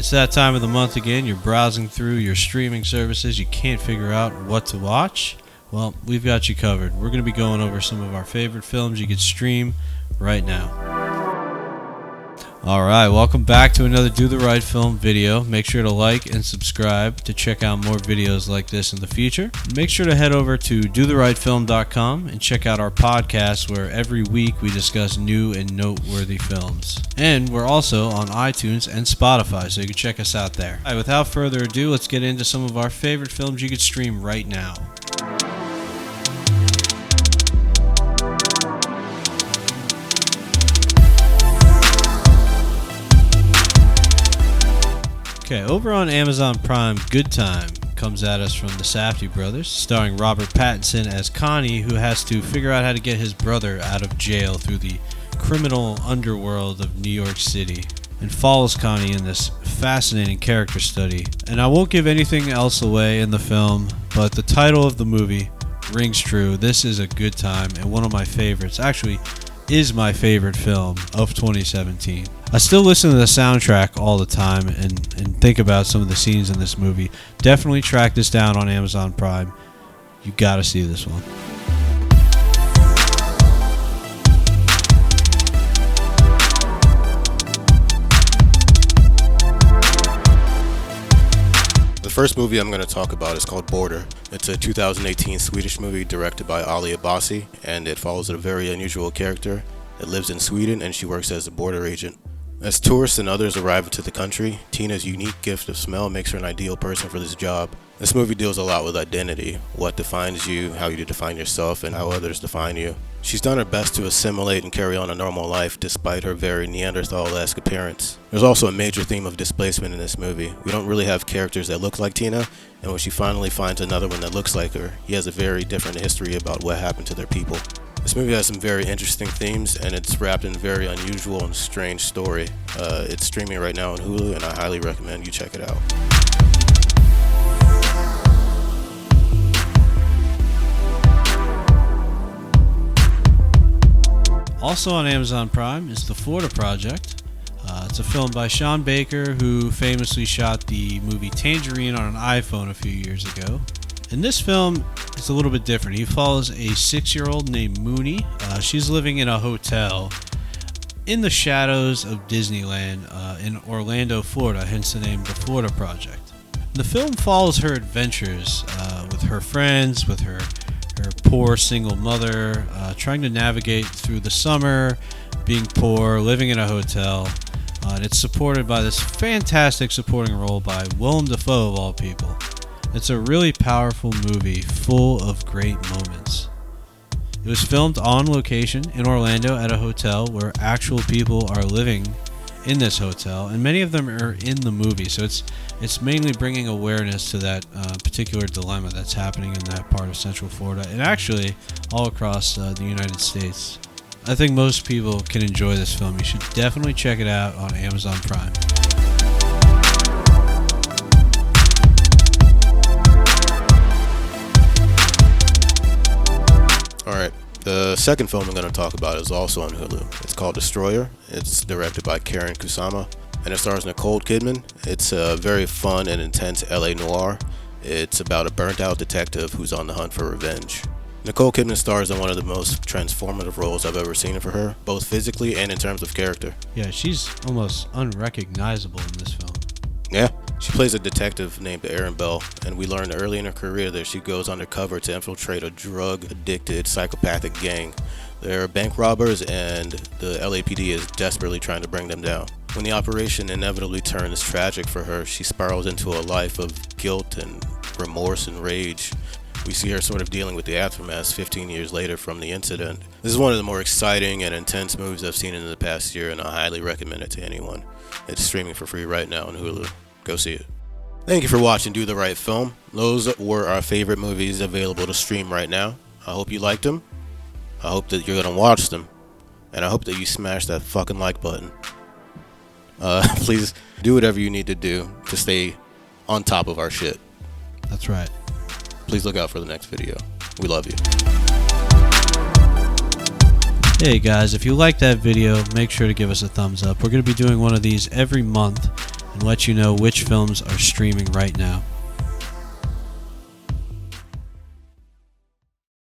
It's that time of the month again. You're browsing through your streaming services. You can't figure out what to watch. Well, we've got you covered. We're going to be going over some of our favorite films you could stream right now. Alright, welcome back to another Do the Right Film video. Make sure to like and subscribe to check out more videos like this in the future. Make sure to head over to dotherightfilm.com and check out our podcast where every week we discuss new and noteworthy films. And we're also on iTunes and Spotify, so you can check us out there. Alright, without further ado, let's get into some of our favorite films you could stream right now. Okay, over on Amazon Prime, Good Time comes at us from the Safdie brothers, starring Robert Pattinson as Connie, who has to figure out how to get his brother out of jail through the criminal underworld of New York City, and follows Connie in this fascinating character study. And I won't give anything else away in the film, but the title of the movie rings true. This is a good time and one of my favorites. Actually, is my favorite film of 2017. I still listen to the soundtrack all the time and think about some of the scenes in this movie. Definitely track this down on Amazon Prime. You gotta see this one. The first movie I'm going to talk about is called Border. It's a 2018 Swedish movie directed by Ali Abbasi, and it follows a very unusual character that lives in Sweden and she works as a border agent. As tourists and others arrive into the country, Tina's unique gift of smell makes her an ideal person for this job. This movie deals a lot with identity, what defines you, how you define yourself, and how others define you. She's done her best to assimilate and carry on a normal life despite her very Neanderthal-esque appearance. There's also a major theme of displacement in this movie. We don't really have characters that look like Tina, and when she finally finds another one that looks like her, he has a very different history about what happened to their people. This movie has some very interesting themes, and it's wrapped in a very unusual and strange story. It's streaming right now on Hulu, and I highly recommend you check it out. Also on Amazon Prime is The Florida Project. It's a film by Sean Baker, who famously shot the movie Tangerine on an iPhone a few years ago. In this film, it's a little bit different. He follows a 6-year-old named Mooney. She's living in a hotel in the shadows of Disneyland in Orlando, Florida, hence the name The Florida Project. The film follows her adventures with her friends, with her poor single mother, trying to navigate through the summer, being poor, living in a hotel. And it's supported by this fantastic supporting role by Willem Dafoe, of all people. It's a really powerful movie full of great moments. It was filmed on location in Orlando at a hotel where actual people are living in this hotel, and many of them are in the movie, so it's mainly bringing awareness to that particular dilemma that's happening in that part of Central Florida, and actually all across the United States. I think most people can enjoy this film. You should definitely check it out on Amazon Prime. Alright, the second film I'm going to talk about is also on Hulu. It's called Destroyer. It's directed by Karen Kusama, and it stars Nicole Kidman. It's a very fun and intense LA noir. It's about a burnt-out detective who's on the hunt for revenge. Nicole Kidman stars in one of the most transformative roles I've ever seen for her, both physically and in terms of character. Yeah, she's almost unrecognizable in this film. Yeah, she plays a detective named Erin Bell, and we learn early in her career that she goes undercover to infiltrate a drug-addicted psychopathic gang. They're bank robbers, and the LAPD is desperately trying to bring them down. When the operation inevitably turns tragic for her, she spirals into a life of guilt and remorse and rage. We see her sort of dealing with the aftermath 15 years later from the incident. This is one of the more exciting and intense movies I've seen in the past year, and I highly recommend it to anyone. It's streaming for free right now on Hulu. Go see it. Thank you for watching Do the Right Film. Those were our favorite movies available to stream right now. I hope you liked them. I hope that you're going to watch them. And I hope that you smash that fucking like button. Please do whatever you need to do to stay on top of our shit. That's right. Please look out for the next video. We love you. Hey guys, if you liked that video, make sure to give us a thumbs up. We're going to be doing one of these every month. and let you know which films are streaming right now.